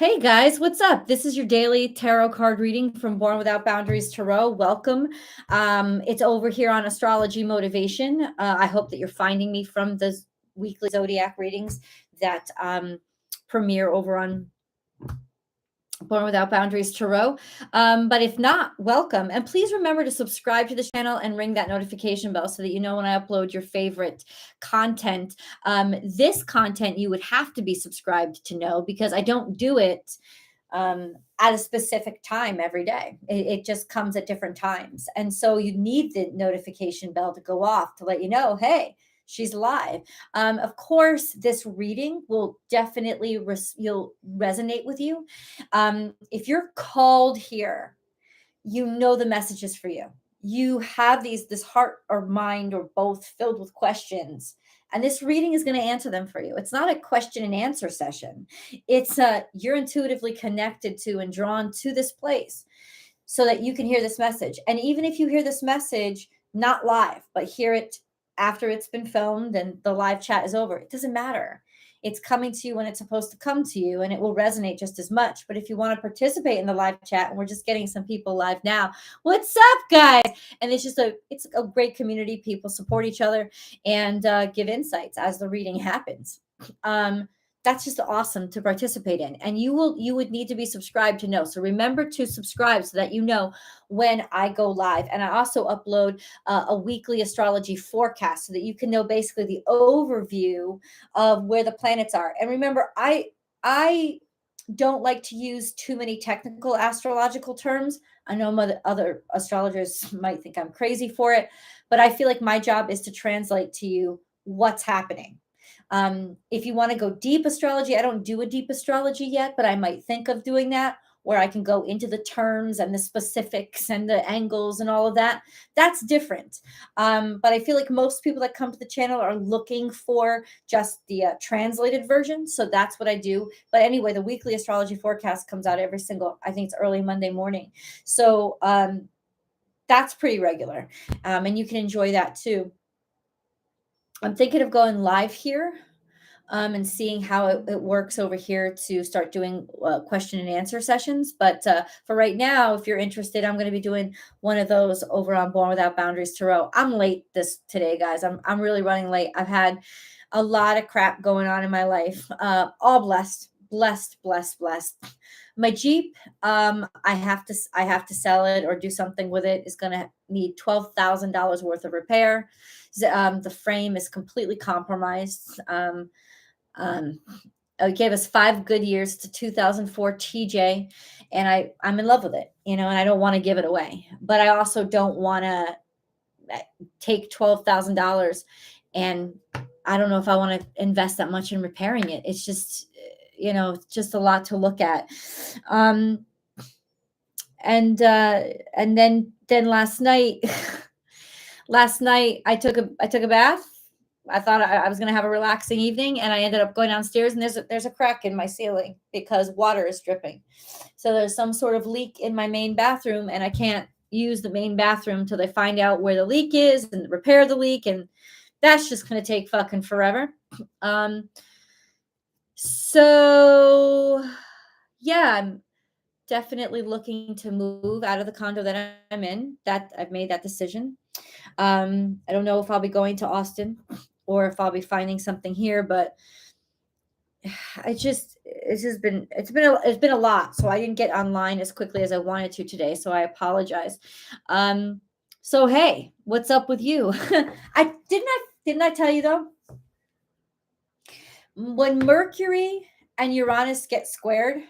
Hey guys, what's up? This is your daily tarot card reading from Born Without Boundaries Tarot. Welcome. It's over here on Astrology Motivation. I hope that you're finding me from the weekly zodiac readings that premiere over on Born Without Boundaries Tarot. But if not, welcome. And please remember to subscribe to the channel and ring that notification bell so that you know when I upload your favorite content. This content you would have to be subscribed to know because I don't do it at a specific time every day. It just comes at different times. And so you need the notification bell to go off to let you know, hey, she's live. Of course, this reading will definitely you'll resonate with you. If you're called here, you know the message is for you. You have this heart or mind or both filled with questions, and this reading is going to answer them for you. It's not a question and answer session. It's you're intuitively connected to and drawn to this place so that you can hear this message. And even if you hear this message not live, but hear it after it's been filmed and the live chat is over, it doesn't matter. It's coming to you when it's supposed to come to you, and it will resonate just as much. But if you want to participate in the live chat, and we're just getting some people live now, what's up, guys? And it's a great community. People support each other and give insights as the reading happens. That's just awesome to participate in, and you would need to be subscribed to know. So remember to subscribe so that you know when I go live. And I also upload a weekly astrology forecast so that you can know basically the overview of where the planets are. And remember, I don't like to use too many technical astrological terms. I know other astrologers might think I'm crazy for it, but I feel like my job is to translate to you what's happening. If you want to go deep astrology, I don't do a deep astrology yet, but I might think of doing that, where I can go into the terms and the specifics and the angles and all of that. That's different. But I feel like most people that come to the channel are looking for just the translated version. So that's what I do. But anyway, the weekly astrology forecast comes out I think it's early Monday morning. So that's pretty regular. And you can enjoy that too. I'm thinking of going live here and seeing how it works over here to start doing question and answer sessions. But for right now, if you're interested, I'm going to be doing one of those over on Born Without Boundaries Tarot. I'm late today, guys. I'm really running late. I've had a lot of crap going on in my life. All blessed. My Jeep, I have to sell it or do something with it. Is going to need $12,000 worth of repair. The frame is completely compromised. It gave us 5 good years. It's a 2004 TJ, and I'm in love with it, and I don't want to give it away, but I also don't want to take $12,000, and I don't know if I want to invest that much in repairing it. It's just, just a lot to look at. And then last night, I took a bath. I thought I was going to have a relaxing evening, and I ended up going downstairs, and there's a crack in my ceiling because water is dripping. So there's some sort of leak in my main bathroom, and I can't use the main bathroom until they find out where the leak is and repair the leak, and that's just going to take fucking forever. So yeah, I'm definitely looking to move out of the condo that I'm in. That I've made that decision. I don't know if I'll be going to Austin or if I'll be finding something here, but it's been a lot. So I didn't get online as quickly as I wanted to today. So I apologize. So hey, what's up with you? Didn't I tell you though? When Mercury and Uranus get squared,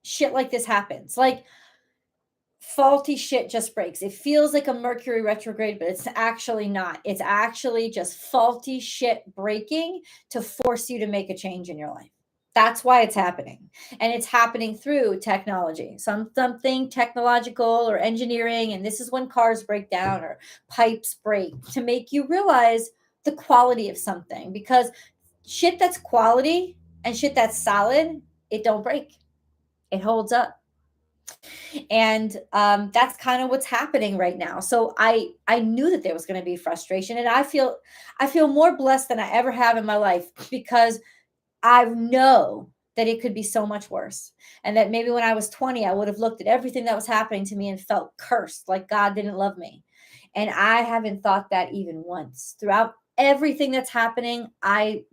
shit like this happens. Like faulty shit just breaks. It feels like a Mercury retrograde, but it's actually not. It's actually just faulty shit breaking to force you to make a change in your life. That's why it's happening. And it's happening through technology, something technological or engineering. And this is when cars break down or pipes break, to make you realize the quality of something, because shit that's quality and shit that's solid, it don't break. It holds up. And that's kind of what's happening right now. So I knew that there was going to be frustration, and I feel more blessed than I ever have in my life, because I know that it could be so much worse. And that maybe when I was 20, I would have looked at everything that was happening to me and felt cursed, like God didn't love me. And I haven't thought that even once. Throughout everything that's happening, I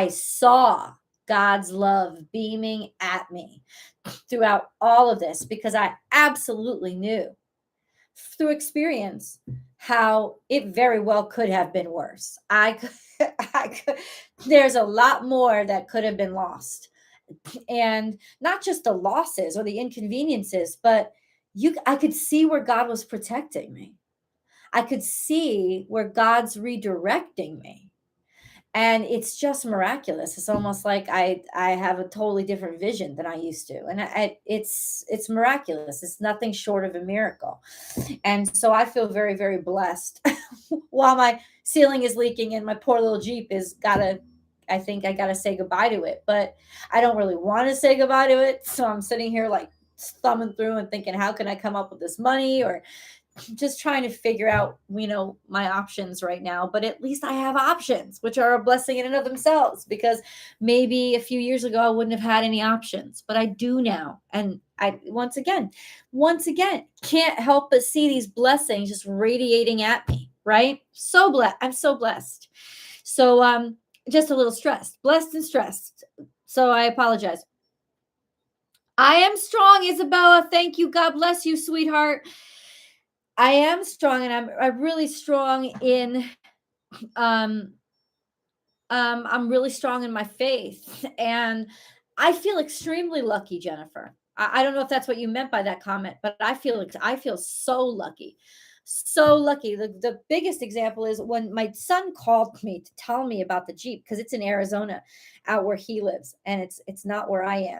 saw God's love beaming at me throughout all of this, because I absolutely knew through experience how it very well could have been worse. There's a lot more that could have been lost. And not just the losses or the inconveniences, but I could see where God was protecting me. I could see where God's redirecting me. And it's just miraculous. It's almost like I have a totally different vision than I used to, and it's miraculous. It's nothing short of a miracle. And so I feel very, very blessed. While my ceiling is leaking and my poor little Jeep is gotta, I think I gotta say goodbye to it, but I don't really want to say goodbye to it. So I'm sitting here like thumbing through and thinking, how can I come up with this money, or just trying to figure out, my options right now. But at least I have options, which are a blessing in and of themselves, because maybe a few years ago I wouldn't have had any options, but I do now. And I once again can't help but see these blessings just radiating at me, right? So blessed. I'm so blessed. So just a little stressed, blessed and stressed. So I apologize. I am strong, Isabella. Thank you. God bless you, sweetheart. I am strong, and I'm really strong in um I'm really strong in my faith, and I feel extremely lucky, Jennifer. I don't know if that's what you meant by that comment, but I feel so lucky. So lucky. The biggest example is when my son called me to tell me about the Jeep, because it's in Arizona, out where he lives, and it's not where I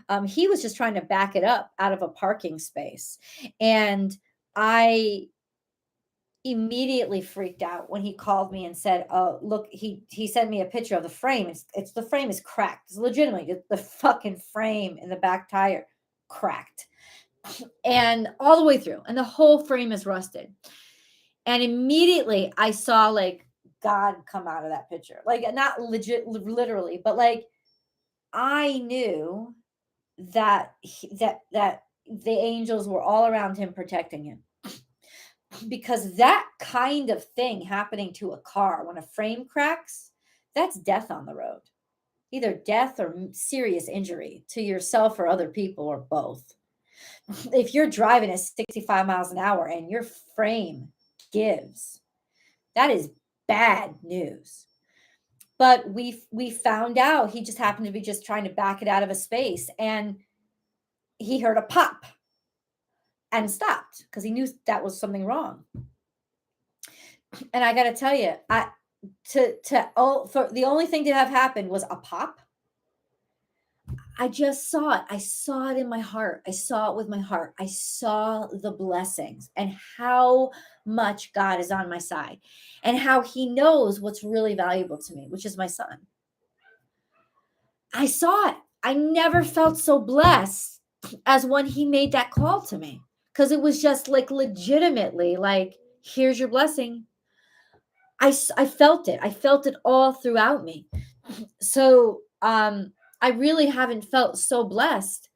am. He was just trying to back it up out of a parking space, and I immediately freaked out when he called me and said, "Oh, look," he sent me a picture of the frame. It's the frame is cracked. It's legitimately the fucking frame in the back tire cracked, and all the way through, and the whole frame is rusted. And immediately I saw like God come out of that picture, like not legit, literally, but like I knew that the angels were all around him protecting him, because that kind of thing happening to a car when a frame cracks, that's death on the road. Either death or serious injury to yourself or other people, or both. If you're driving at 65 miles an hour and your frame gives, that is bad news. But we found out he just happened to be just trying to back it out of a space, and he heard a pop and stopped because he knew that was something wrong. And I got to tell you, for the only thing to have happened was a pop. I just saw it. I saw it in my heart. I saw it with my heart. I saw the blessings and how much God is on my side, and how he knows what's really valuable to me, which is my son. I saw it. I never felt so blessed as when he made that call to me, because it was just like legitimately like, here's your blessing. I felt it. I felt it all throughout me. So I really haven't felt so blessed,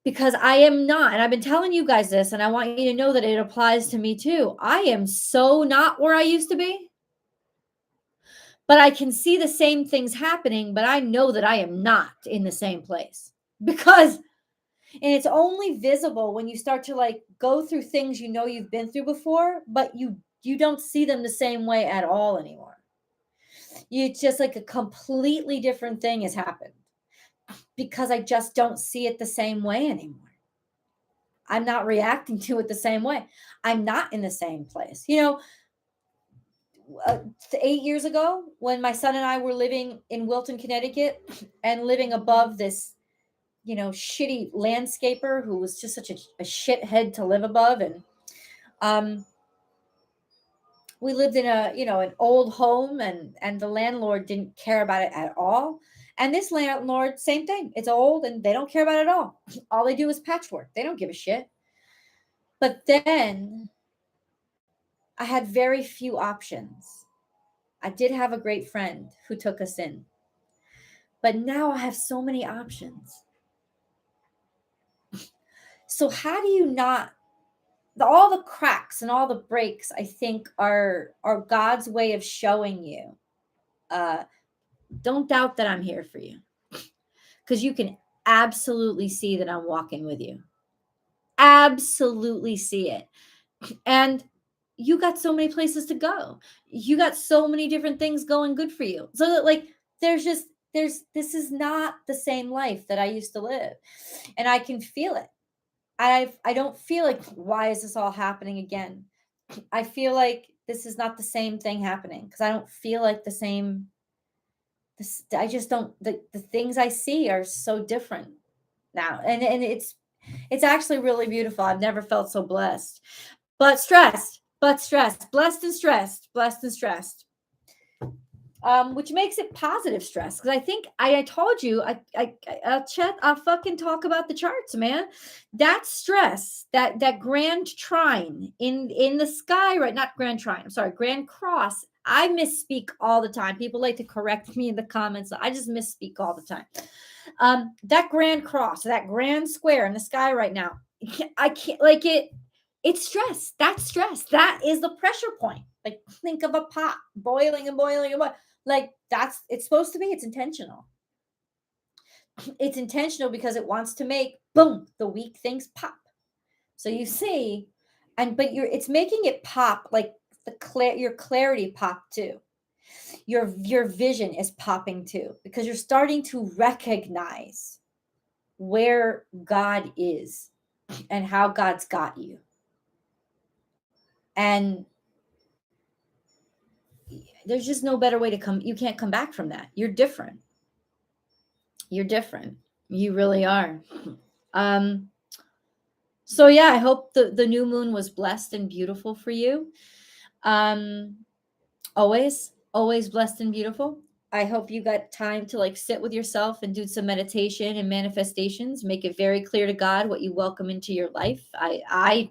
because I am not, and I've been telling you guys this, and I want you to know that it applies to me too. I am so not where I used to be, but I can see the same things happening, but I know that I am not in the same place, because, and it's only visible when you start to like go through things you've been through before, but you don't see them the same way at all anymore. It's just like a completely different thing has happened, because I just don't see it the same way anymore. I'm not reacting to it the same way. I'm not in the same place. 8 years ago, when my son and I were living in Wilton, Connecticut, and living above this, shitty landscaper who was just such a shithead to live above. And we lived in an old home, and the landlord didn't care about it at all. And this landlord, same thing. It's old and they don't care about it at all. All they do is patchwork. They don't give a shit. But then I had very few options. I did have a great friend who took us in, But now I have so many options. So how do you not, all the cracks and all the breaks, I think are God's way of showing you, uh, don't doubt that I'm here for you, because you can absolutely see that I'm walking with you. Absolutely see it. And you got so many places to go. You got so many different things going good for you. So that, like, this is not the same life that I used to live. And I can feel it. I don't feel like, why is this all happening again? I feel like this is not the same thing happening, because I don't feel like the same. I just don't, the things I see are so different now. And it's actually really beautiful. I've never felt so blessed. But stressed, blessed and stressed, blessed and stressed. Which makes it positive stress, because I think I told you, I'll fucking talk about the charts, man. That stress, that grand trine in the sky, right? Not grand trine. I'm sorry, grand cross. I misspeak all the time. People like to correct me in the comments. I just misspeak all the time. That grand cross, that grand square in the sky right now. I can't like it. It's stress. That's stress. That is the pressure point. Like, think of a pot boiling and boiling and boiling. Like, it's supposed to be. It's intentional. It's intentional because it wants to make, boom, the weak things pop. So you see, it's making it pop, like your clarity pop too. Your vision is popping too, because you're starting to recognize where God is and how God's got you. And there's just no better way to come. You can't come back from that. You're different. You're different. You really are. So yeah, I hope the new moon was blessed and beautiful for you. Always blessed and beautiful. I hope you got time to, like, sit with yourself and do some meditation and manifestations. Make it very clear to God what you welcome into your life. I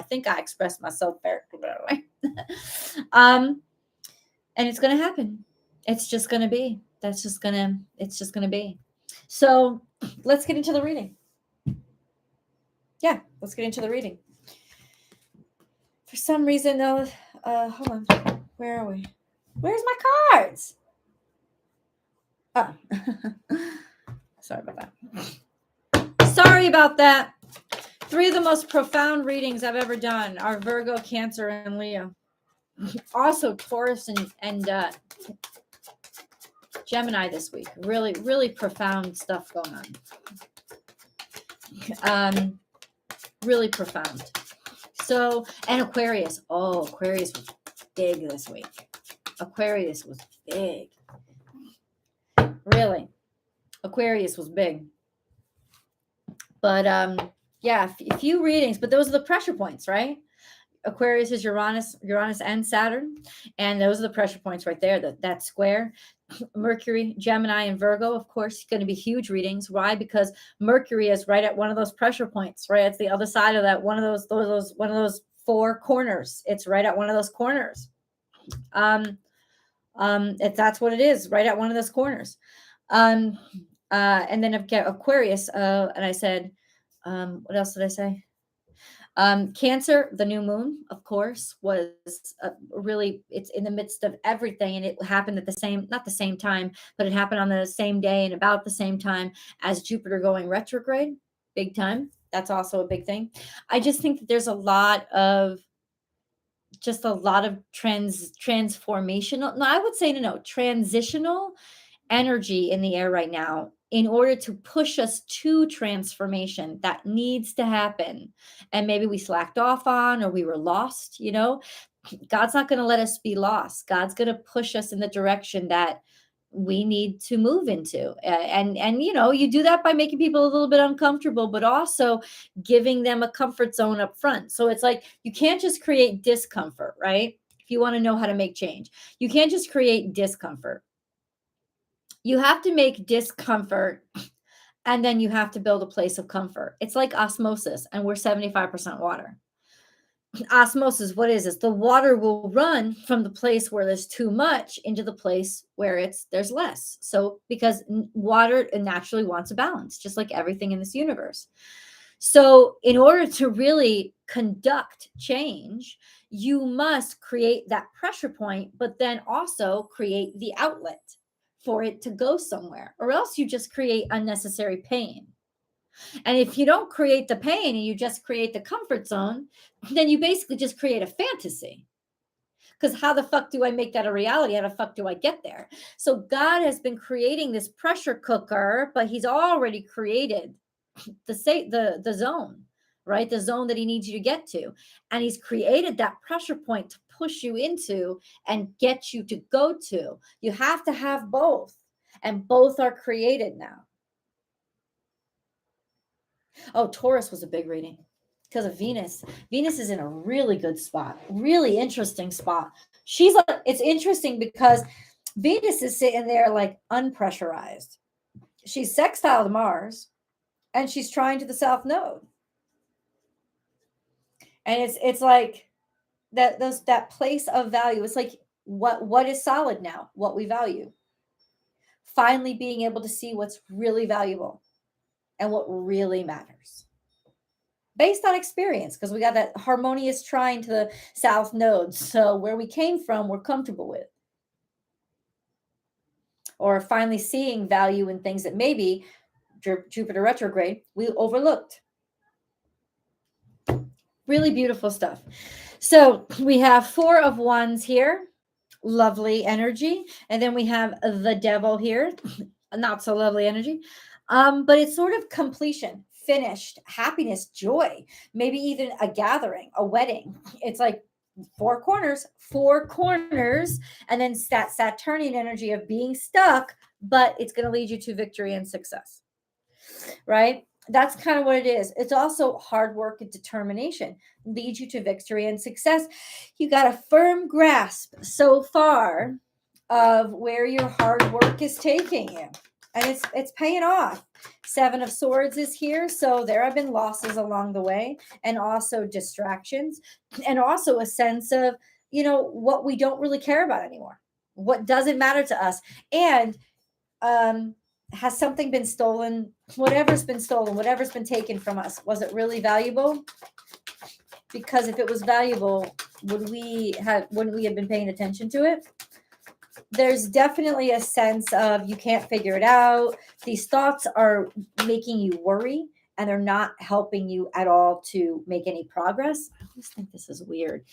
think I expressed myself very clearly. And it's gonna happen. It's just gonna be. It's just gonna be. So let's get into the reading. Yeah, let's get into the reading. For some reason, though, hold on. Where are we? Where's my cards? Oh, sorry about that. Sorry about that. 3 of the most profound readings I've ever done are Virgo, Cancer, and Leo. Also Taurus and Gemini this week. Really, really profound stuff going on. Really profound. So, and Aquarius. Oh, Aquarius was big this week. Aquarius was big. Really. Aquarius was big. But yeah, a few readings, but those are the pressure points, right? Aquarius is Uranus and Saturn, and those are the pressure points right there. That square. Mercury, Gemini, and Virgo, of course, going to be huge readings. Why? Because Mercury is right at one of those pressure points, right? It's the other side of that, one of those 4 corners. It's right at one of those corners. If that's what it is, right at one of those corners. And then I've got Aquarius, and I said, what else did I say? Cancer, the new moon, of course, was really, it's in the midst of everything. And it happened at not the same time, but it happened on the same day and about the same time as Jupiter going retrograde. Big time. That's also a big thing. I just think that there's a lot of transformational. No, I would say transitional energy in the air right now, in order to push us to transformation that needs to happen. And maybe we slacked off on, or we were lost. God's not going to let us be lost. God's going to push us in the direction that we need to move into. And you do that by making people a little bit uncomfortable, but also giving them a comfort zone up front. So it's like, you can't just create discomfort, right? If you want to know how to make change, you can't just create discomfort. You have to make discomfort, and then you have to build a place of comfort. It's like osmosis, and we're 75% water. Osmosis, what is this? The water will run from the place where there's too much into the place where there's less. So because water naturally wants a balance, just like everything in this universe. So in order to really conduct change, you must create that pressure point, but then also create the outlet for it to go somewhere, or else you just create unnecessary pain. And if you don't create the pain and you just create the comfort zone, then you basically just create a fantasy. Because how the fuck do I make that a reality? How the fuck do I get there? So God has been creating this pressure cooker, but he's already created the zone, right? The zone that he needs you to get to. And he's created that pressure point to push you into and get you to go to. You have to have both. And both are created now. Oh, Taurus was a big reading because of Venus. Venus is in a really good spot, really interesting spot. She's like, it's interesting because Venus is sitting there like unpressurized. She's sextile to Mars and she's trying to the South Node. And it's like that place of value. It's like what is solid now, what we value. Finally being able to see what's really valuable and what really matters. Based on experience, because we got that harmonious trine to the South Node. So where we came from, we're comfortable with. Or finally seeing value in things that maybe Jupiter retrograde, we overlooked. Really beautiful stuff. So we have 4 of Wands here. Lovely energy. And then we have the Devil here. Not so lovely energy. But it's sort of completion, finished, happiness, joy, maybe even a gathering, a wedding. It's like 4 corners, and then that Saturnian energy of being stuck, but it's going to lead you to victory and success, right? That's kind of what it is. It's also hard work and determination leads you to victory and success. You got a firm grasp so far of where your hard work is taking you. And it's paying off. 7 of Swords is here. So there have been losses along the way and also distractions and also a sense of, what we don't really care about anymore. What doesn't matter to us. And has something been stolen? Whatever's been stolen, whatever's been taken from us, was it really valuable? Because if it was valuable, wouldn't we have been paying attention to it? There's definitely a sense of you can't figure it out. These thoughts are making you worry and they're not helping you at all to make any progress. I always think this is weird.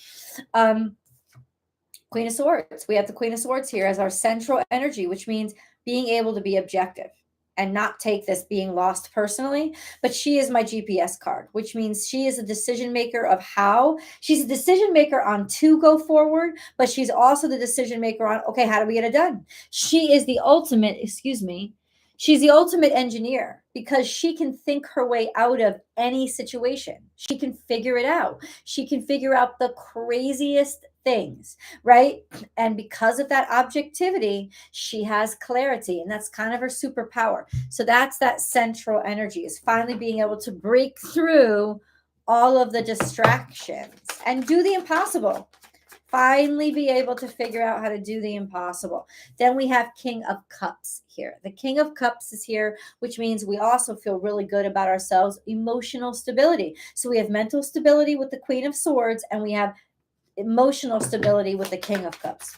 Queen of Swords. We have the Queen of Swords here as our central energy, which means being able to be objective and not take this being lost personally. But she is my GPS card, which means she is a decision maker of how. She's a decision maker on to go forward, but she's also the decision maker on, okay, how do we get it done? She is the ultimate, she's the ultimate engineer because she can think her way out of any situation. She can figure it out. She can figure out the craziest things, right? And because of that objectivity, she has clarity, and that's kind of her superpower. So that's that central energy, is finally being able to break through all of the distractions and do the impossible. Finally be able to figure out how to do the impossible. Then we have King of Cups here. The King of Cups is here, which means we also feel really good about ourselves, emotional stability. So we have mental stability with the Queen of Swords, and we have emotional stability with the King of Cups.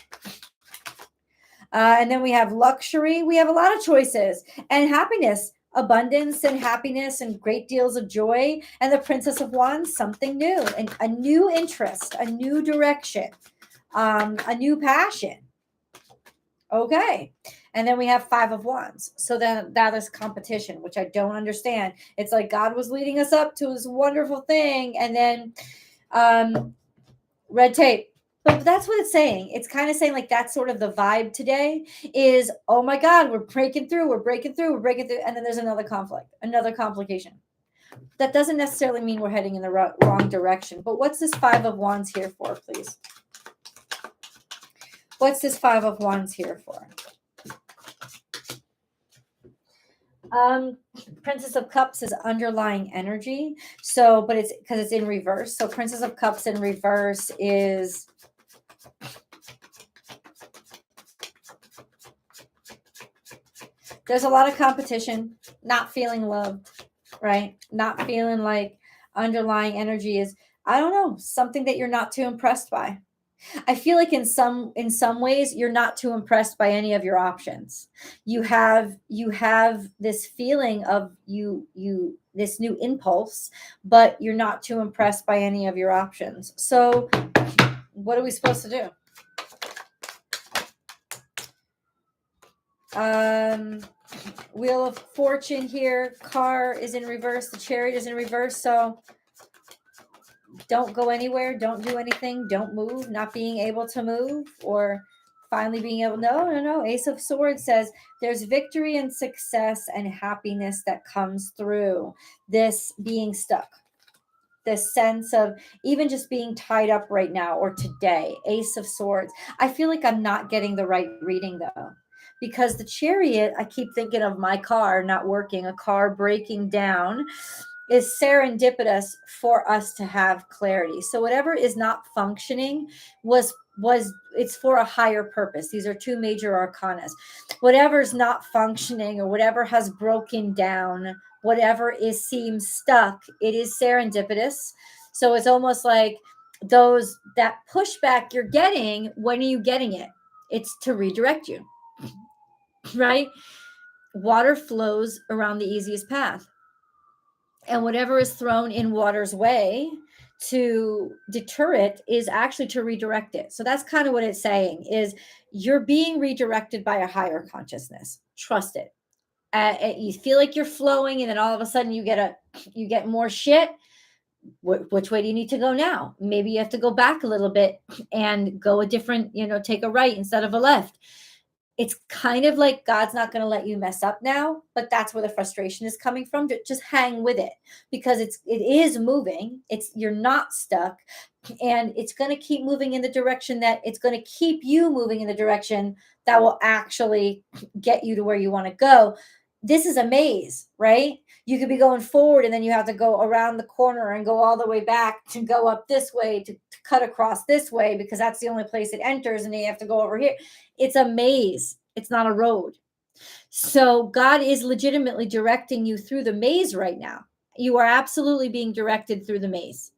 And then we have luxury. We have a lot of choices, and happiness, abundance and happiness and great deals of joy. And the Princess of Wands, something new, and a new interest, a new direction, a new passion. Okay. And then we have 5 of Wands. So then that is competition, which I don't understand. It's like God was leading us up to this wonderful thing, and then red tape. But that's what it's saying. It's kind of saying like that's sort of the vibe today is, oh my God, we're breaking through. And then there's another conflict, another complication. That doesn't necessarily mean we're heading in the wrong direction. But what's this 5 of Wands here for, please? What's this 5 of Wands here for? Um, Princess of Cups is underlying energy. So, but it's because it's in reverse. So, Princess of Cups in reverse is there's a lot of competition, not feeling loved, right? Not feeling like underlying energy is, I don't know, something that you're not too impressed by. I feel like in some ways you're not too impressed by any of your options. You have this feeling of you this new impulse, but you're not too impressed by any of your options. So what are we supposed to do? Wheel of Fortune here. Car is in reverse. The Chariot is in reverse. So don't go anywhere. Don't do anything. Don't move. Not being able to move or finally being able. No. Ace of Swords says there's victory and success and happiness that comes through this being stuck. This sense of even just being tied up right now or today. Ace of Swords. I feel like I'm not getting the right reading though. Because the Chariot, I keep thinking of my car not working, a car breaking down, is serendipitous for us to have clarity. So whatever is not functioning was it's for a higher purpose. These are two major arcanas. Whatever's not functioning or whatever has broken down, whatever is seems stuck, it is serendipitous. So it's almost like that pushback you're getting, when are you getting it? It's to redirect you, right? Water flows around the easiest path. And whatever is thrown in water's way to deter it is actually to redirect it. So that's kind of what it's saying is you're being redirected by a higher consciousness. Trust it. You feel like you're flowing, and then all of a sudden you get more shit. Which way do you need to go now? Maybe you have to go back a little bit and go a different, take a right instead of a left. It's kind of like God's not going to let you mess up now, but that's where the frustration is coming from. Just hang with it because it is moving. You're not stuck, and it's going to keep moving in the direction that it's going to keep you moving in the direction that will actually get you to where you want to go. This is a maze, right? You could be going forward and then you have to go around the corner and go all the way back to go up this way to cut across this way because that's the only place it enters, and then you have to go over here. It's a maze. It's not a road. So God is legitimately directing you through the maze right now. You are absolutely being directed through the maze.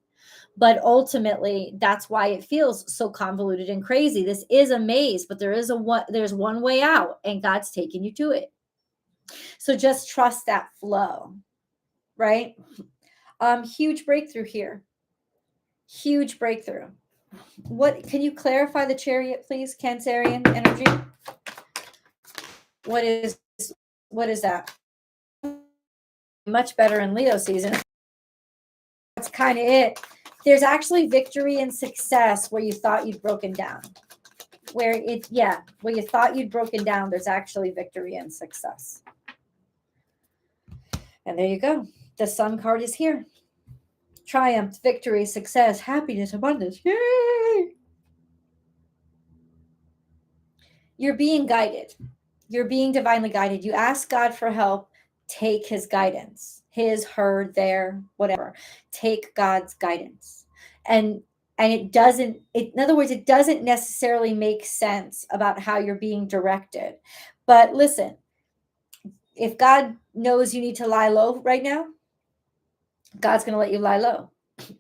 But ultimately, that's why it feels so convoluted and crazy. This is a maze, but there's one way out, and God's taking you to it. So just trust that flow, right? Huge breakthrough here. Huge breakthrough. What can you clarify the Chariot, please? Cancerian energy. What is that? Much better in Leo season. That's kind of it. There's actually victory and success where you thought you'd broken down. Where you thought you'd broken down, there's actually victory and success. And there you go. The Sun card is here. Triumph, victory, success, happiness, abundance. Yay! You're being guided. You're being divinely guided. You ask God for help. Take his guidance. His, her, their, whatever. Take God's guidance. And it doesn't, in other words, it doesn't necessarily make sense about how you're being directed. But listen, if God knows you need to lie low right now, God's going to let you lie low.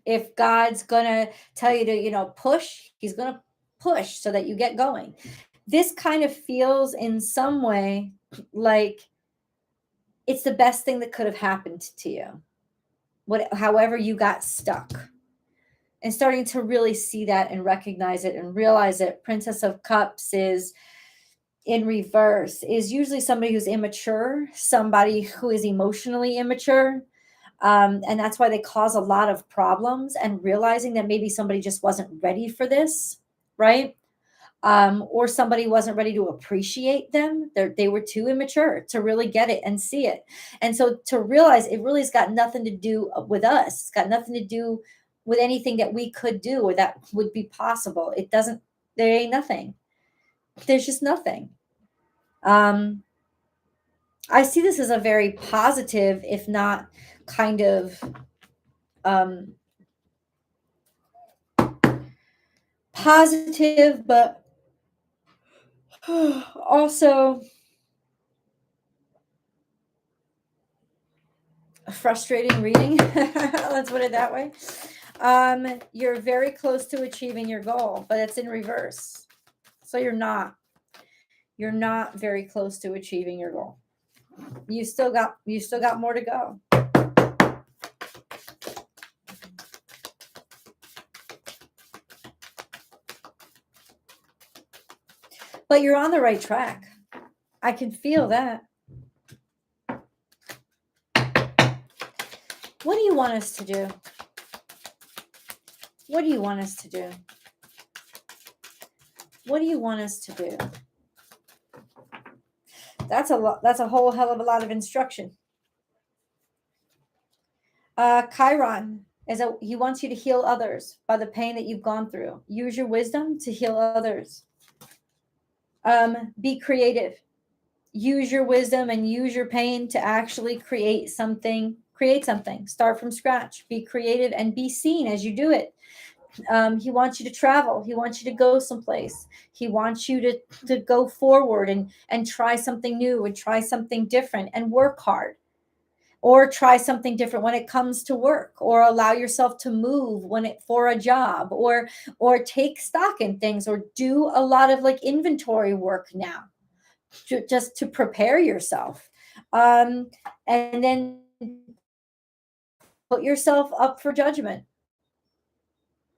If God's going to tell you to, push, he's going to push so that you get going. This kind of feels in some way like it's the best thing that could have happened to you. However you got stuck. And starting to really see that and recognize it and realize that Princess of Cups is in reverse, is usually somebody who's immature, somebody who is emotionally immature. And that's why they cause a lot of problems, and realizing that maybe somebody just wasn't ready for this, right? Or somebody wasn't ready to appreciate them. They were too immature to really get it and see it. And so to realize it really has got nothing to do with us. It's got nothing to do with anything that we could do or that would be possible. It doesn't, there ain't nothing. There's just nothing. I see this as a very positive, if not kind of um, positive, but also a frustrating reading. Let's put it that way. You're very close to achieving your goal, but it's in reverse. So you're not very close to achieving your goal. You still got more to go. But you're on the right track. I can feel that. What do you want us to do? What do you want us to do? What do you want us to do? That's a lot. That's a whole hell of a lot of instruction. Chiron he wants you to heal others by the pain that you've gone through. Use your wisdom to heal others. Be creative. Use your wisdom and use your pain to actually create something. Create something. Start from scratch. Be creative and be seen as you do it. He wants you to travel. He wants you to go someplace. He wants you to go forward and try something new and try something different and work hard, or try something different when it comes to work, or allow yourself to move for a job, or take stock in things, or do a lot of like inventory work now, just to prepare yourself. And then put yourself up for judgment,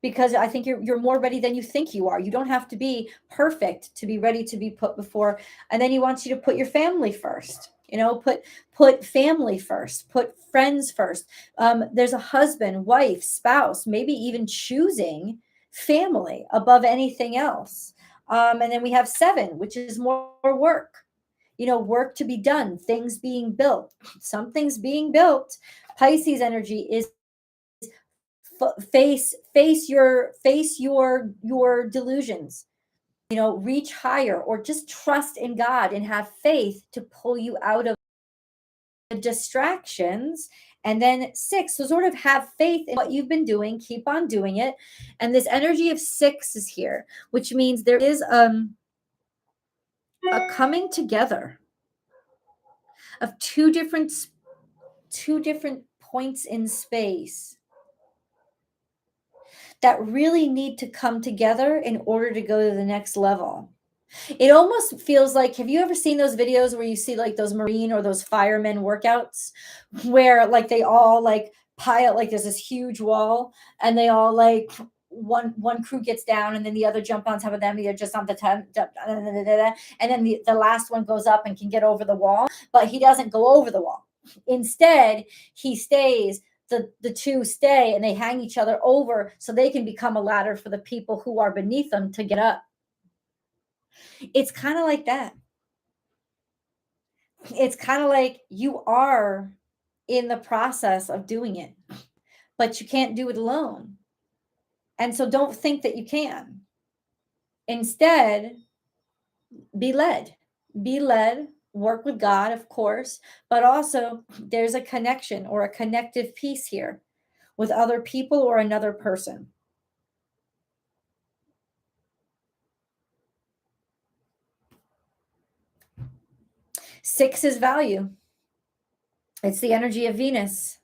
because I think you're more ready than you think you are. You don't have to be perfect to be ready to be put before. And then he wants you to put your family first. Put family first. Put friends first. There's a husband, wife, spouse, maybe even choosing family above anything else. And then we have 7, which is more work. Work to be done, things being built, something's being built. Pisces energy is face your delusions. Reach higher, or just trust in God and have faith to pull you out of the distractions. And then 6, so sort of have faith in what you've been doing, keep on doing it. And this energy of 6 is here, which means there is a coming together of two different points in space that really need to come together in order to go to the next level. It almost feels like, have you ever seen those videos where you see like those Marine or those firemen workouts where like they all like pile, like there's this huge wall, and they all like one crew gets down and then the other jump on top of them, the other just on the top, and then the last one goes up and can get over the wall, but he doesn't go over the wall. Instead, he stays. The two stay and they hang each other over so they can become a ladder for the people who are beneath them to get up. It's kind of like that. It's kind of like you are in the process of doing it, but you can't do it alone. And so don't think that you can. Instead, be led. Be led, work with God, of course, but also there's a connection or a connective piece here with other people or another person. Six is value. It's the energy of Venus.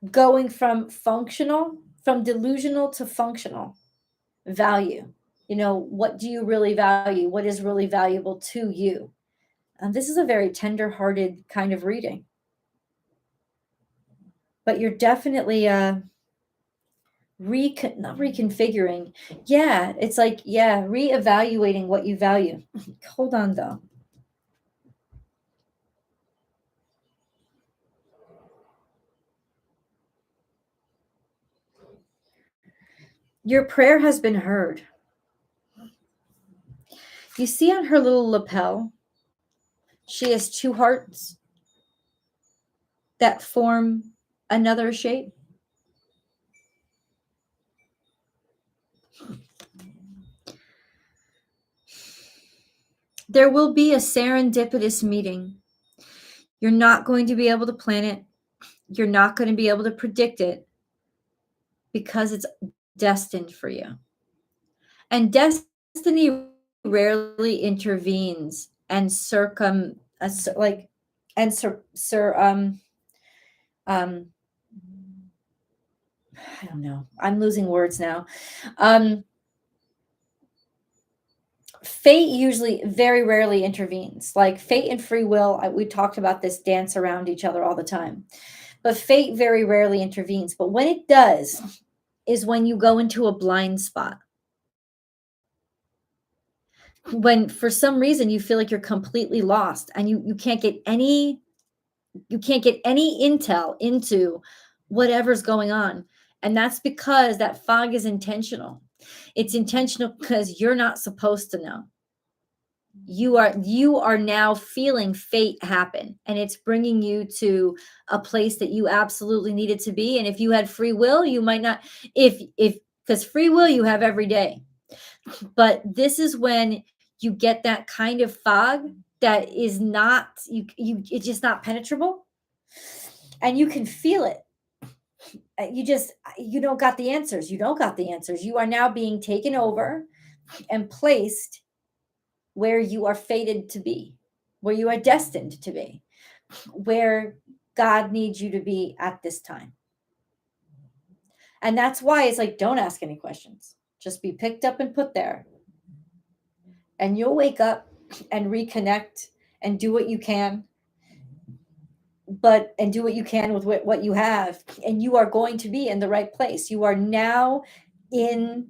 Going from delusional to functional value. What do you really value? What is really valuable to you? And this is a very tender-hearted kind of reading. But you're definitely not reconfiguring. Yeah, it's like, reevaluating what you value. Hold on, though. Your prayer has been heard. You see on her little lapel, she has 2 hearts that form another shape. There will be a serendipitous meeting. You're not going to be able to plan it. You're not going to be able to predict it because it's destined for you. And destiny rarely intervenes and like and I don't know. I'm losing words now. Fate usually very rarely intervenes. Like fate and free will, we talked about this, dance around each other all the time. But fate very rarely intervenes. But when it does, is when you go into a blind spot. When for some reason you feel like you're completely lost and you can't get any intel into whatever's going on. And that's because that fog is intentional. It's intentional because you're not supposed to know. You are now feeling fate happen, and it's bringing you to a place that you absolutely needed to be. And if you had free will, you might not, if because free will you have every day. But this is when you get that kind of fog that is not it's just not penetrable, and you can feel it. You don't got the answers. You don't got the answers. You are now being taken over and placed where you are fated to be, where you are destined to be, where God needs you to be at this time. And that's why it's like, don't ask any questions. Just be picked up and put there. And you'll wake up and reconnect and do what you can. And do what you can with what you have. And you are going to be in the right place. You are now in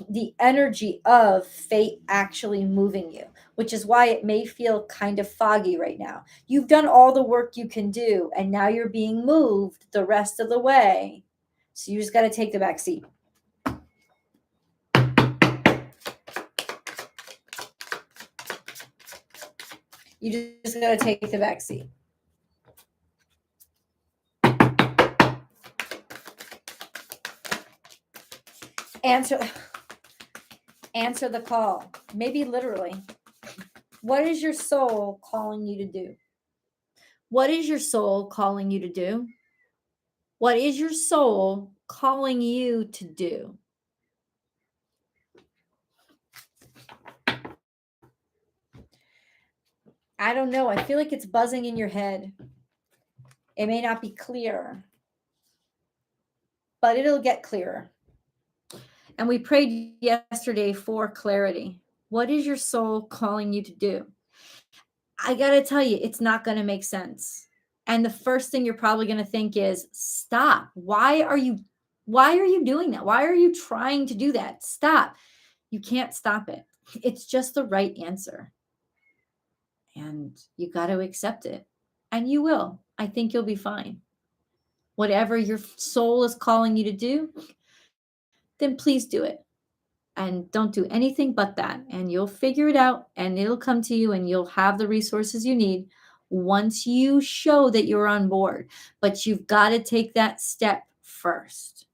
the energy of fate actually moving you, which is why it may feel kind of foggy right now. You've done all the work you can do, and now you're being moved the rest of the way. So you just got to take the back seat. You just got to take the back seat. Answer the call. Maybe literally. What is your soul calling you to do? What is your soul calling you to do? What is your soul calling you to do? I don't know. I feel like it's buzzing in your head. It may not be clear, but it'll get clearer. And we prayed yesterday for clarity. What is your soul calling you to do? I got to tell you, it's not going to make sense. And the first thing you're probably going to think is, stop. Why are you doing that? Why are you trying to do that? Stop. You can't stop it. It's just the right answer. And you got to accept it. And you will. I think you'll be fine. Whatever your soul is calling you to do, then please do it. And don't do anything but that. And you'll figure it out, and it'll come to you, and you'll have the resources you need once you show that you're on board. But you've got to take that step first.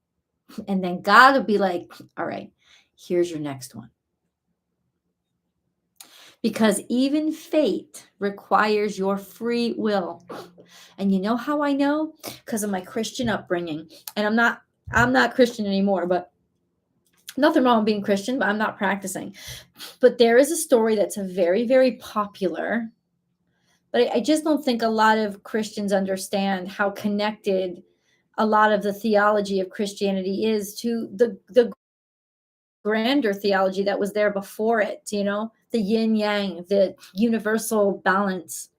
And then God will be like, all right, here's your next one. Because even fate requires your free will. And you know how I know? Because of my Christian upbringing. And I'm not Christian anymore, but nothing wrong with being Christian, but I'm not practicing. But there is a story that's a very, very popular, but I just don't think a lot of Christians understand how connected a lot of the theology of Christianity is to the grander theology that was there before it, the yin yang, the universal balance.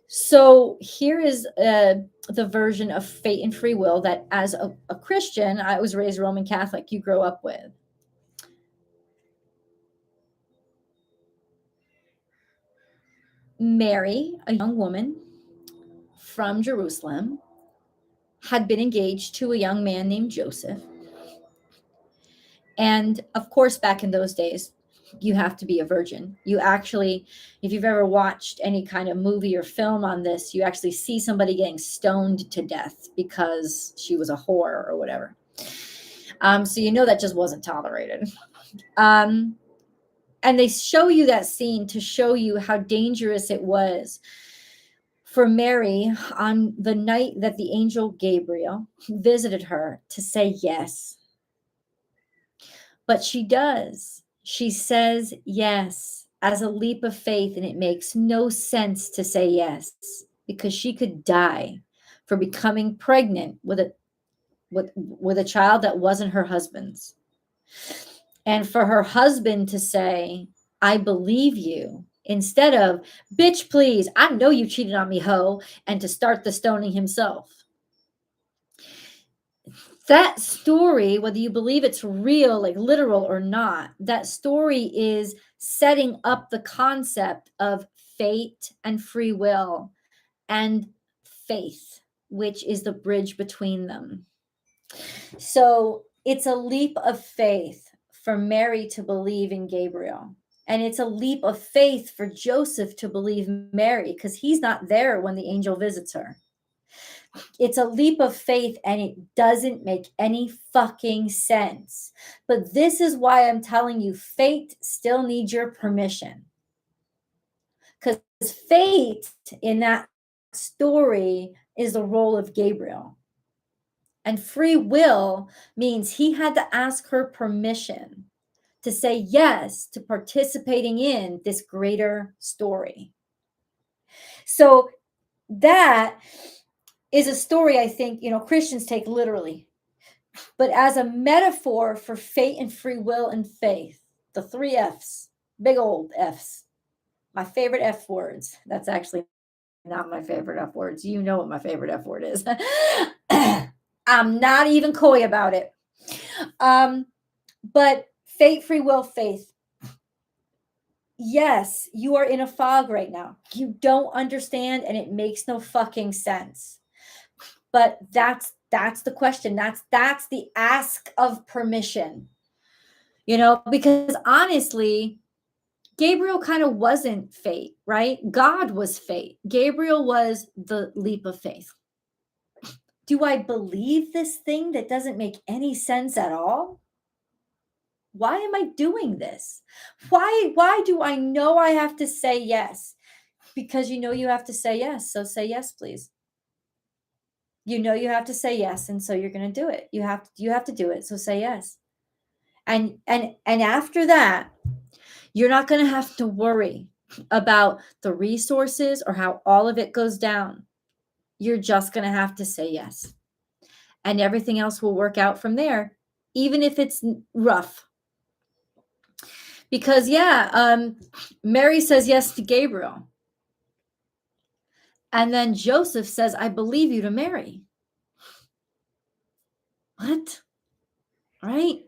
So here is the version of fate and free will that, as a Christian, I was raised Roman Catholic, you grow up with. Mary, a young woman from Jerusalem, had been engaged to a young man named Joseph. And of course, back in those days, you have to be a virgin. You actually, if you've ever watched any kind of movie or film on this, you actually see somebody getting stoned to death because she was a whore or whatever. So that just wasn't tolerated. And they show you that scene to show you how dangerous it was for Mary on the night that the angel Gabriel visited her to say yes. But she does. She says yes as a leap of faith, and it makes no sense to say yes because she could die for becoming pregnant with a child that wasn't her husband's. And for her husband to say, I believe you, instead of, bitch, please, I know you cheated on me, hoe, and to start the stoning himself. That story, whether you believe it's real, like literal or not, that story is setting up the concept of fate and free will and faith, which is the bridge between them. So it's a leap of faith for Mary to believe in Gabriel. And it's a leap of faith for Joseph to believe Mary because he's not there when the angel visits her. It's a leap of faith and it doesn't make any fucking sense. But this is why I'm telling you, fate still needs your permission. Because fate in that story is the role of Gabriel. And free will means he had to ask her permission to say yes to participating in this greater story. So that is a story I think, Christians take literally, but as a metaphor for fate and free will and faith, the 3 F's, big old F's, my favorite F words. That's actually not my favorite F words. You know what my favorite F word is. I'm not even coy about it. But fate, free will, faith. Yes, you are in a fog right now. You don't understand and it makes no fucking sense. But that's the question. That's the ask of permission. Because honestly, Gabriel kind of wasn't fate, right? God was fate. Gabriel was the leap of faith. Do I believe this thing that doesn't make any sense at all? Why am I doing this? Why do I know I have to say yes? Because you have to say yes. So say yes, please. You have to say yes, and so you're going to do it. You have to do it. So say yes. And after that, you're not going to have to worry about the resources or how all of it goes down. You're just going to have to say yes. And everything else will work out from there, even if it's rough. Because, Mary says yes to Gabriel. And then Joseph says, I believe you to Mary. What? Right?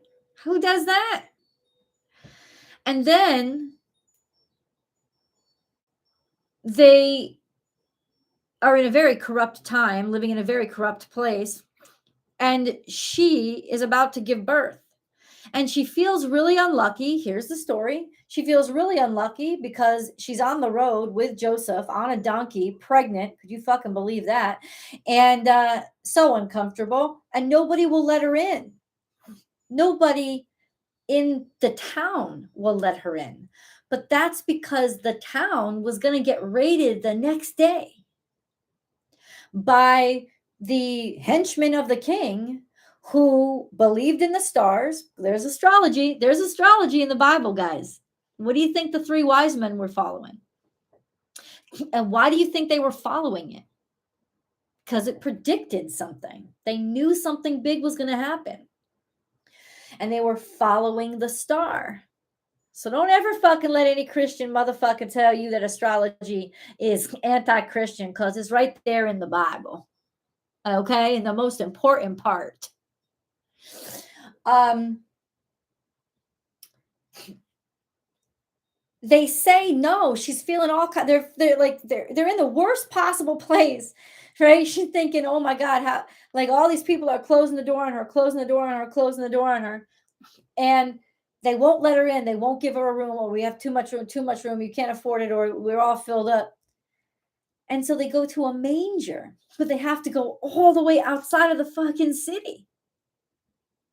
Who does that? And then they are in a very corrupt time, living in a very corrupt place. And she is about to give birth. And she feels really unlucky. Here's the story. She feels really unlucky because she's on the road with Joseph on a donkey, pregnant. Could you fucking believe that? And so uncomfortable. And nobody will let her in. Nobody in the town will let her in. But that's because the town was going to get raided the next day by the henchmen of the king who believed in the stars. There's astrology. There's astrology in the Bible, guys. What do you think the 3 wise men were following? And why do you think they were following it? Because it predicted something. They knew something big was going to happen. And they were following the star. So don't ever fucking let any Christian motherfucker tell you that astrology is anti-Christian, because it's right there in the Bible. Okay? And the most important part. They say no. She's feeling all kind. They're in the worst possible place, right? She's thinking, oh my God, how, like, all these people are closing the door on her, closing the door on her, closing the door on her, and they won't let her in. They won't give her a room, or we have too much room. You can't afford it, or we're all filled up. And so they go to a manger, but they have to go all the way outside of the fucking city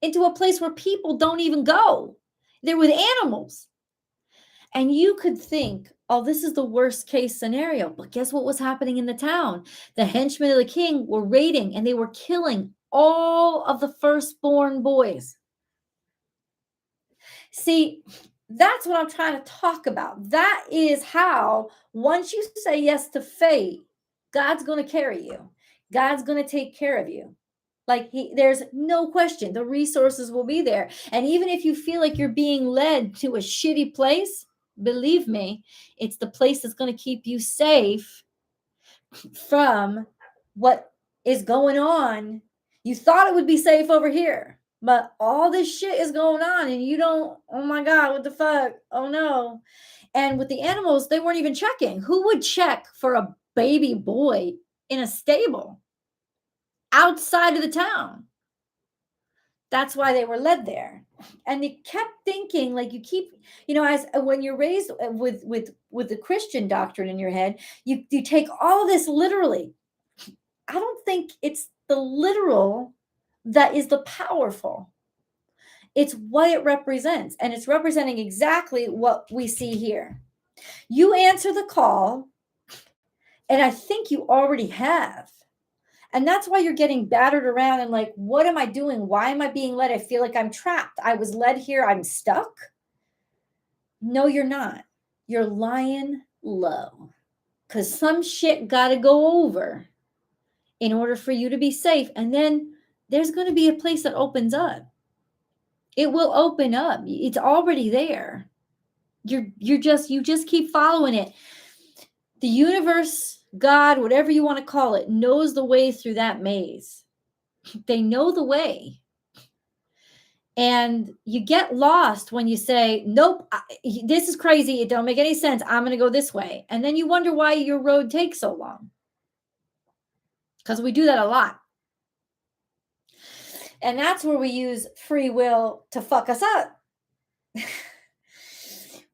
into a place where people don't even go. They're with animals. And you could think, oh, this is the worst case scenario. But guess what was happening in the town? The henchmen of the king were raiding and they were killing all of the firstborn boys. See, that's what I'm trying to talk about. That is how, once you say yes to fate, God's going to carry you. God's going to take care of you. Like there's no question, the resources will be there. And even if you feel like you're being led to a shitty place, believe me, it's the place that's going to keep you safe from what is going on. You thought it would be safe over here, but all this shit is going on and you don't, oh my God, what the fuck? Oh no. And with the animals, they weren't even checking. Who would check for a baby boy in a stable outside of the town? That's why they were led there. And they kept thinking, like, you keep, as when you're raised with the Christian doctrine in your head, you take all this literally. I don't think it's the literal that is the powerful. It's what it represents. And it's representing exactly what we see here. You answer the call, and I think you already have. And that's why you're getting battered around and like, what am I doing? Why am I being led? I feel like I'm trapped. I was led here. I'm stuck. No, you're not. You're lying low because some shit got to go over in order for you to be safe. And then there's going to be a place that opens up. It will open up. It's already there. You just keep following it. The universe, God, whatever you want to call it, knows the way through that maze. They know the way. And you get lost when you say, nope, this is crazy. It don't make any sense. I'm going to go this way. And then you wonder why your road takes so long. Because we do that a lot. And that's where we use free will to fuck us up.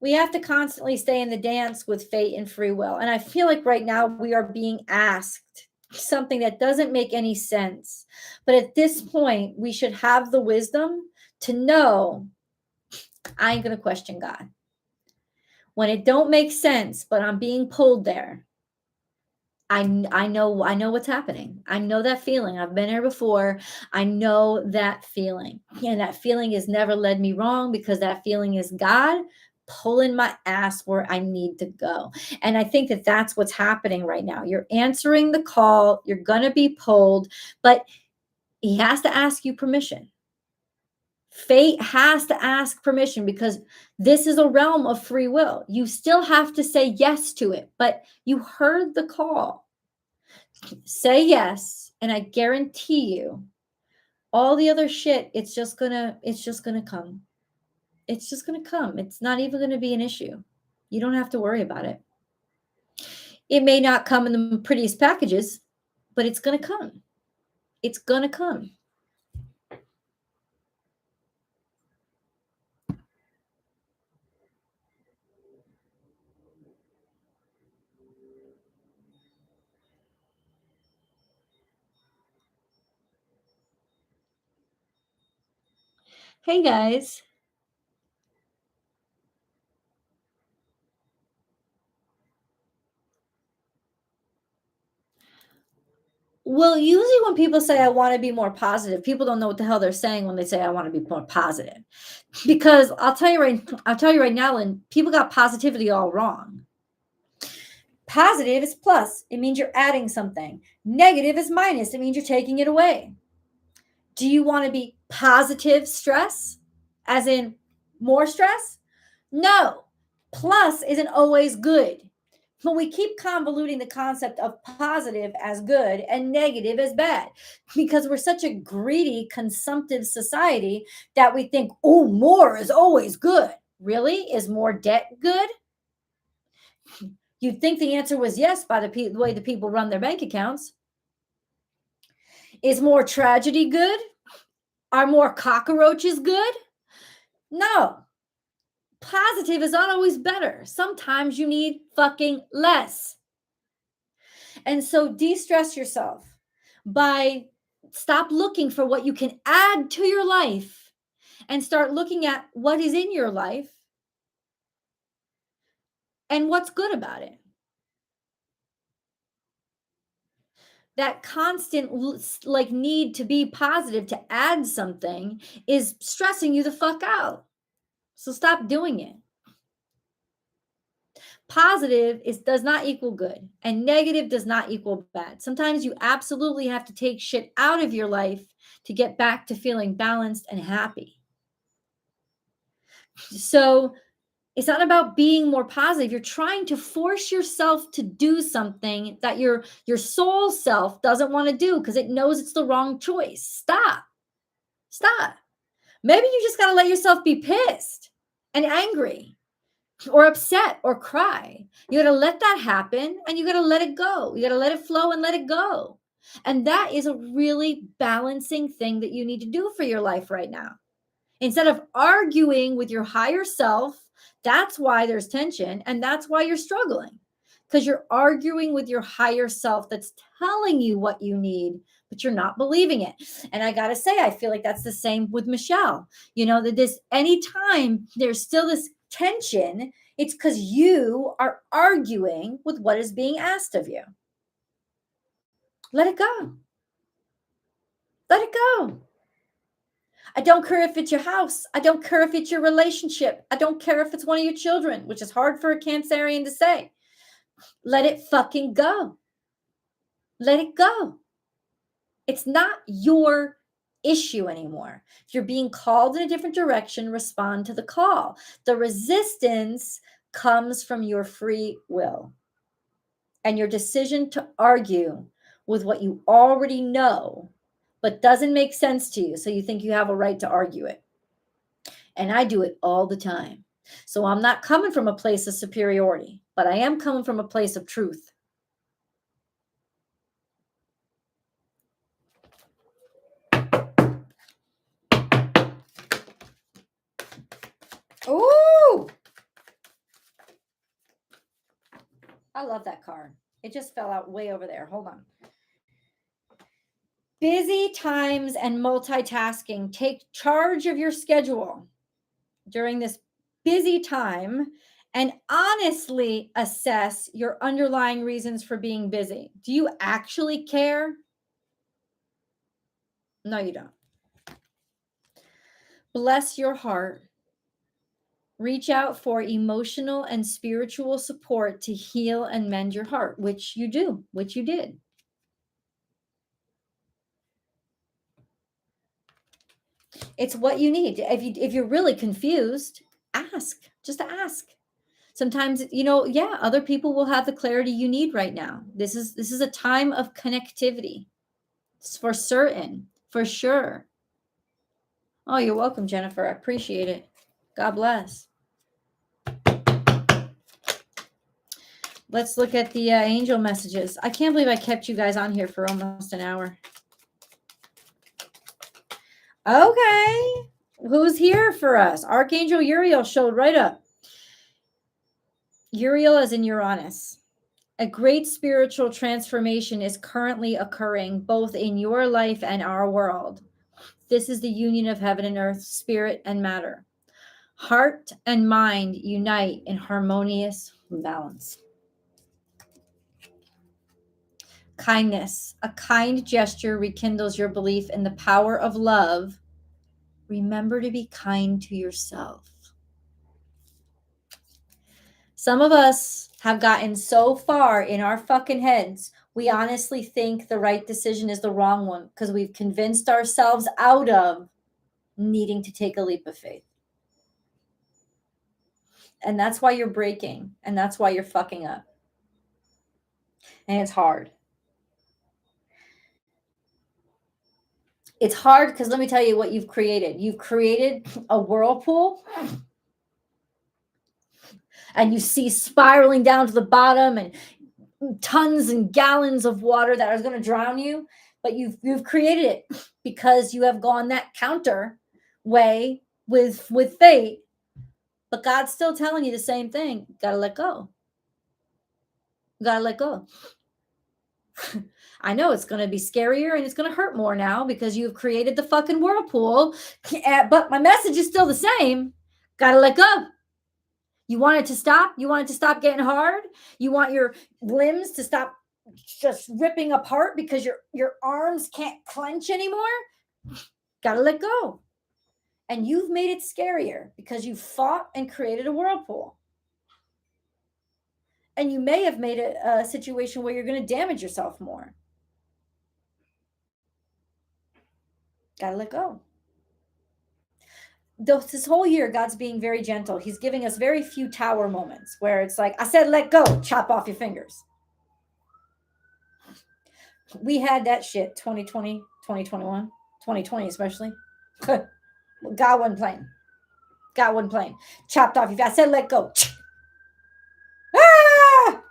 We have to constantly stay in the dance with fate and free will. And I feel like right now we are being asked something that doesn't make any sense. But at this point, we should have the wisdom to know I ain't going to question God. When it don't make sense, but I'm being pulled there, I know what's happening. I know that feeling. I've been here before. I know that feeling. And that feeling has never led me wrong because that feeling is God pulling my ass where I need to go. And I think that that's what's happening right now. You're answering the call. You're going to be pulled, but he has to ask you permission. Fate has to ask permission because this is a realm of free will. You still have to say yes to it, but you heard the call. Say yes, and I guarantee you, all the other shit, it's just gonna come. It's just gonna come. It's not even gonna be an issue. You don't have to worry about it. It may not come in the prettiest packages, but it's gonna come. It's gonna come. Hey guys. Well, usually when people say I want to be more positive, people don't know what the hell they're saying when they say I want to be more positive. Because I'll tell you right now, and people got positivity all wrong. Positive is plus. It means you're adding something. Negative is minus. It means you're taking it away. Do you want to be positive stress? As in more stress? No. Plus isn't always good. But we keep convoluting the concept of positive as good and negative as bad because we're such a greedy, consumptive society that we think, oh, more is always good. Really? Is more debt good? You'd think the answer was yes by the way the people run their bank accounts. Is more tragedy good? Are more cockroaches good? No. Positive is not always better. Sometimes you need fucking less. And so de-stress yourself by stop looking for what you can add to your life and start looking at what is in your life And what's good about it? That constant like need to be positive, to add something, is stressing you the fuck out. So stop doing it. Positive does not equal good, and negative does not equal bad. Sometimes you absolutely have to take shit out of your life to get back to feeling balanced and happy. So it's not about being more positive. You're trying to force yourself to do something that your soul self doesn't want to do because it knows it's the wrong choice. Stop. Maybe you just got to let yourself be pissed and angry or upset or cry. You got to let that happen, and you got to let it go. You got to let it flow and let it go. And that is a really balancing thing that you need to do for your life right now. Instead of arguing with your higher self, that's why there's tension, and that's why you're struggling, because you're arguing with your higher self that's telling you what you need, but you're not believing it. And I got to say, I feel like that's the same with Michelle. That this anytime there's still this tension, it's because you are arguing with what is being asked of you. Let it go. Let it go. I don't care if it's your house. I don't care if it's your relationship. I don't care if it's one of your children, which is hard for a Cancerian to say. Let it fucking go. Let it go. It's not your issue anymore. If you're being called in a different direction, respond to the call. The resistance comes from your free will and your decision to argue with what you already know, but doesn't make sense to you. So you think you have a right to argue it. And I do it all the time. So I'm not coming from a place of superiority, but I am coming from a place of truth. Ooh! I love that card. It just fell out way over there. Hold on. Busy times and multitasking. Take charge of your schedule during this busy time and honestly assess your underlying reasons for being busy. Do you actually care? No, you don't. Bless your heart. Reach out for emotional and spiritual support to heal and mend your heart, which you do, which you did. It's what you need. If you're really confused, ask. Just ask. Sometimes, other people will have the clarity you need right now. This is a time of connectivity. It's for certain, for sure. Oh, you're welcome, Jennifer. I appreciate it. God bless. Let's look at the angel messages. I can't believe I kept you guys on here for almost an hour. Okay. Who's here for us? Archangel Uriel showed right up. Uriel as in Uranus. A great spiritual transformation is currently occurring both in your life and our world. This is the union of heaven and earth, spirit and matter. Heart and mind unite in harmonious balance. Kindness. A kind gesture rekindles your belief in the power of love. Remember to be kind to yourself. Some of us have gotten so far in our fucking heads, we honestly think the right decision is the wrong one because we've convinced ourselves out of needing to take a leap of faith. And that's why you're breaking, and that's why you're fucking up. And it's hard. It's hard because let me tell you what you've created. You've created a whirlpool, and you see spiraling down to the bottom and tons and gallons of water that is going to drown you. But you've created it because you have gone that counter way with fate. But God's still telling you the same thing. You gotta let go. You gotta let go. I know it's going to be scarier and it's going to hurt more now because you've created the fucking whirlpool. But my message is still the same. Gotta let go. You want it to stop? You want it to stop getting hard? You want your limbs to stop just ripping apart because your arms can't clench anymore? Got to let go. And you've made it scarier because you fought and created a whirlpool. And you may have made a situation where you're going to damage yourself more. Got to let go. This whole year, God's being very gentle. He's giving us very few tower moments where it's like, I said, let go, chop off your fingers. We had that shit 2020, 2021, 2020 especially. God wasn't playing. God wasn't playing. Chopped off your. I said, let go. Ah!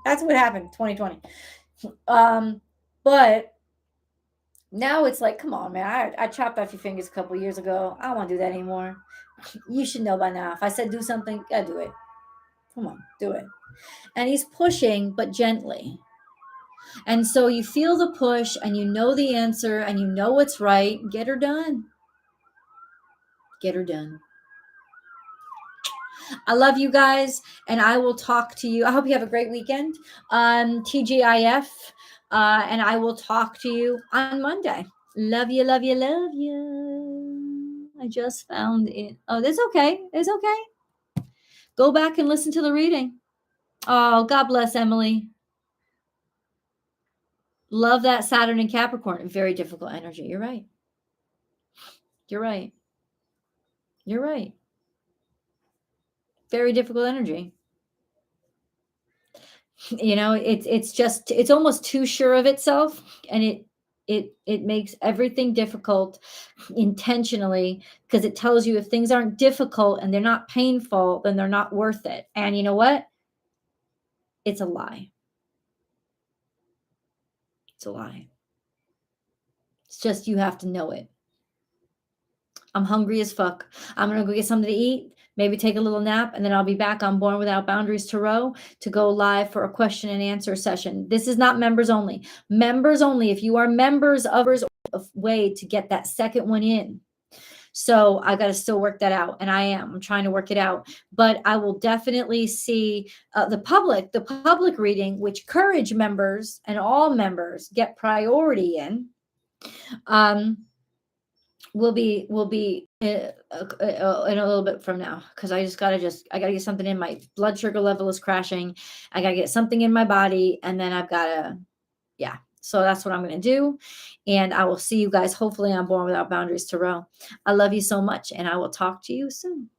That's what happened 2020. But now it's like, come on, man. I chopped off your fingers a couple years ago. I don't want to do that anymore. You should know by now. If I said do something, gotta do it. Come on, do it. And he's pushing, but gently. And so you feel the push and you know the answer and you know what's right. Get her done. Get her done. I love you guys, and I will talk to you. I hope you have a great weekend. TGIF, and I will talk to you on Monday. Love you, love you, love you. I just found it. Oh, that's okay. It's okay. Go back and listen to the reading. Oh, God bless Emily. Love that Saturn and Capricorn. Very difficult energy. You're right. You're right. You're right. Very difficult energy. You know, it's almost too sure of itself, and it makes everything difficult intentionally, because it tells you if things aren't difficult and they're not painful, then they're not worth it. And you know what? It's a lie. It's a lie. It's just, you have to know it. I'm hungry as fuck. I'm going to go get something to eat, maybe take a little nap, and then I'll be back on Born Without Boundaries Tarot to go live for a question and answer session. This is not members only. Members only. If you are members of a way to get that second one in. So I got to still work that out. And I'm trying to work it out. But I will definitely see the public reading, which Courage members and all members get priority in. Will be in a little bit from now, because I gotta get something in. My blood sugar level is crashing. I gotta get something in my body, and then I've gotta, yeah. So that's what I'm gonna do, and I will see you guys hopefully on Born Without Boundaries Tarot. I love you so much, and I will talk to you soon.